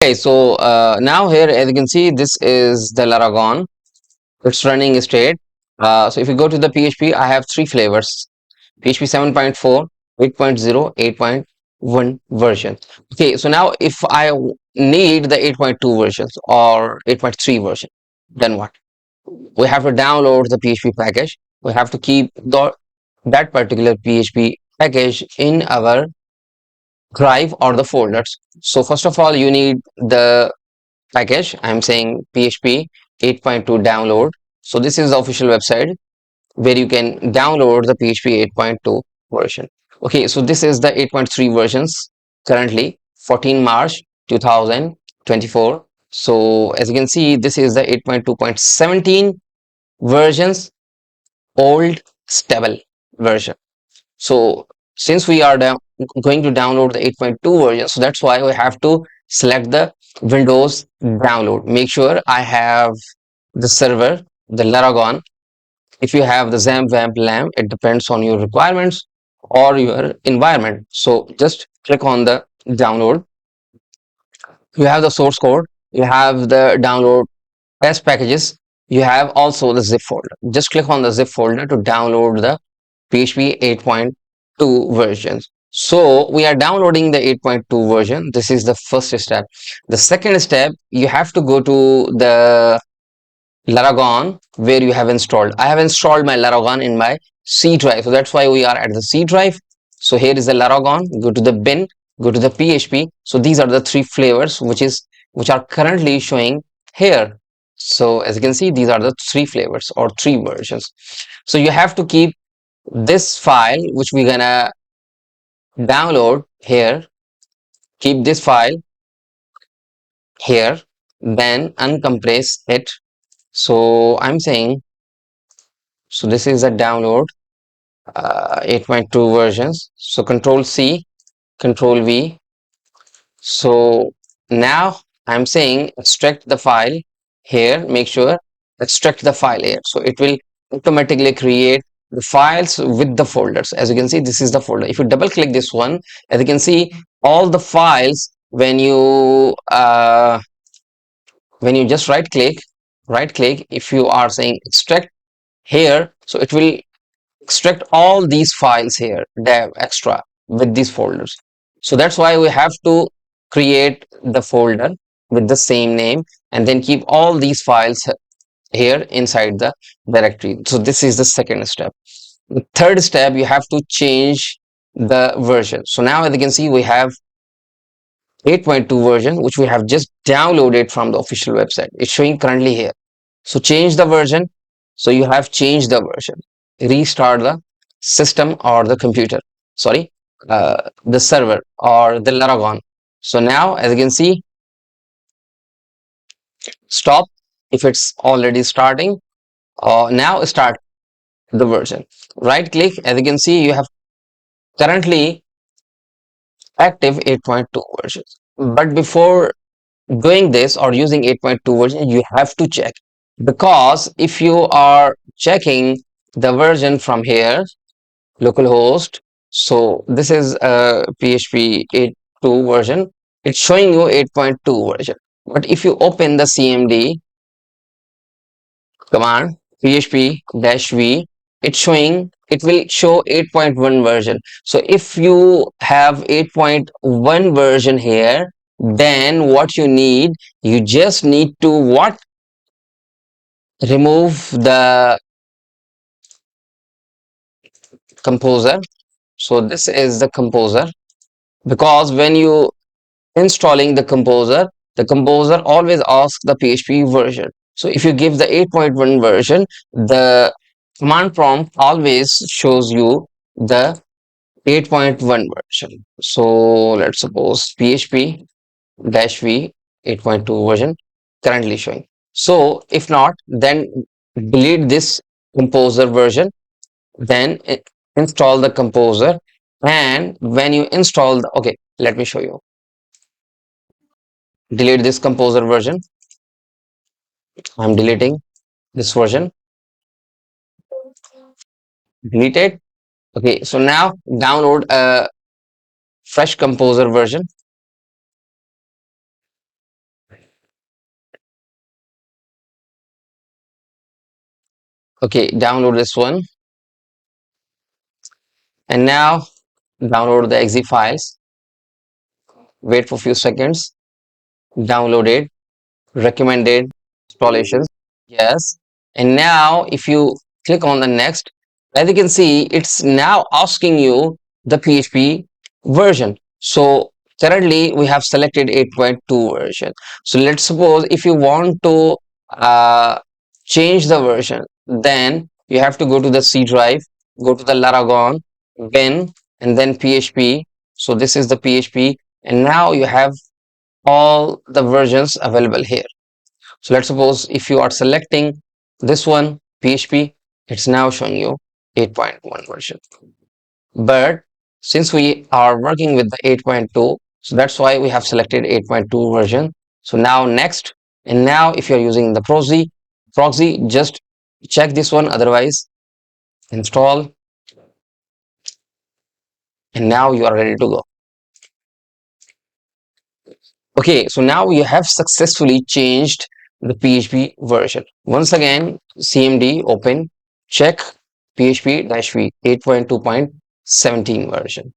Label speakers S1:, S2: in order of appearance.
S1: Okay, so now here, as you can see, this is the Laragon. It's running state. So if you go to the PHP, I have three flavors: PHP 7.4, 8.0, 8.1 version. Okay, so now if I need the 8.2 versions or 8.3 version, then what? We have to download the PHP package. We have to keep that particular PHP package in our drive or the folders. So first of all, you need the package. I'm saying PHP 8.2 download. So this is the official website where you can download the PHP 8.2 version. Okay, so this is the 8.3 versions currently 14 March 2024. So as you can see, this is the 8.2.17 versions, old stable version. So since we are going to download the 8.2 version, so that's why we have to select the Windows download. Make sure I have the server, the Laragon. If you have the XAMPP, WAMP, LAMP, it depends on your requirements or your environment. So just click on the download. You have the source code, you have the download test packages, you have also the zip folder. Just click on the zip folder to download the PHP 8.2 versions. So we are downloading the 8.2 version. This is the first step. The second step, you have to go to the Laragon where you have installed. I have installed my Laragon in my C drive. So that's why we are at the C drive. So here is the Laragon. Go to the bin, go to the PHP. So these are the three flavors which are currently showing here. So as you can see, these are the three flavors or three versions. So you have to keep this file which we're gonna download here. Keep this file here, then uncompress it. So I'm saying, so this is a download 8.2 versions. So Control C, Control V. So now I'm saying extract the file here. Make sure extract the file here. So it will automatically create the files with the folders. As you can see, this is the folder. If you double click this one, as you can see, all the files when you just right click, if you are saying extract here, so it will extract all these files here, dev extra, with these folders. So that's why we have to create the folder with the same name and then keep all these files here inside the directory. So this is the second step. The third step, you have to change the version. So now as you can see, we have 8.2 version which we have just downloaded from the official website. It's showing currently here. So change the version. So you have changed the version. Restart the system or the computer. Sorry, the server or the Laragon. So now as you can see, stop if it's already starting. Now start the version. Right click. As you can see, you have currently active 8.2 versions. But before doing this or using 8.2 version, you have to check, because if you are checking the version from here, localhost, so this is a PHP 8.2 version, it's showing you 8.2 version. But if you open the CMD command php-v, it will show 8.1 version. So if you have 8.1 version here, then what you need, you just need to what, remove the composer. So this is the composer, because when you installing the composer always asks the PHP version. So if you give the 8.1 version, the command prompt always shows you the 8.1 version. So let's suppose PHP -v 8.2 version currently showing. So if not, then delete this composer version, then install the composer. And when you install the, okay, let me show you. Delete this composer version. I'm deleting this version. Delete it. Okay, so now download a fresh composer version. Okay, download this one, and now download the exe files. Wait for a few seconds. Downloaded, recommended installations. Yes. And now if you click on the next, as you can see, it's now asking you the PHP version. So currently we have selected 8.2 version. So let's suppose if you want to uh, change the version, then you have to go to the C drive, go to the Laragon, bin, and then PHP. So this is the PHP, and now you have all the versions available here. So let's suppose if you are selecting this one, PHP, it's now showing you 8.1 version. But since we are working with the 8.2, so that's why we have selected 8.2 version. So now next, and now if you're using the proxy, just check this one, otherwise install, and now you are ready to go. Okay, so now you have successfully changed the PHP version. Once again, CMD open, check PHP-v 8.2.17 version.